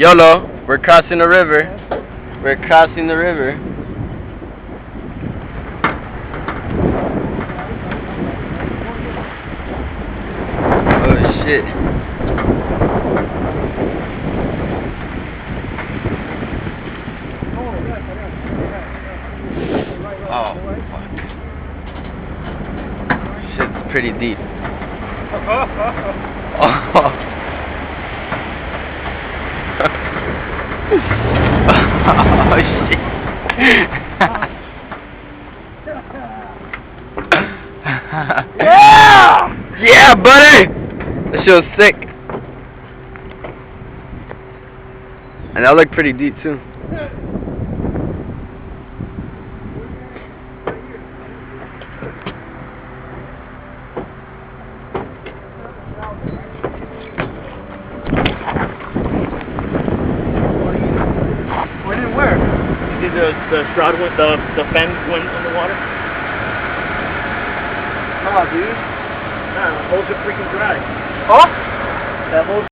YOLO, we're crossing the river. We're crossing the river. Oh shit. Oh fuck. Shit's pretty deep. Oh. Oh shit. Yeah! Yeah, buddy! That shit was sick. And that looked pretty deep too. When and where? Did the shroud went, the fence went in the water? Nah, dude. Nah, the holes are freaking dry. Huh? That hole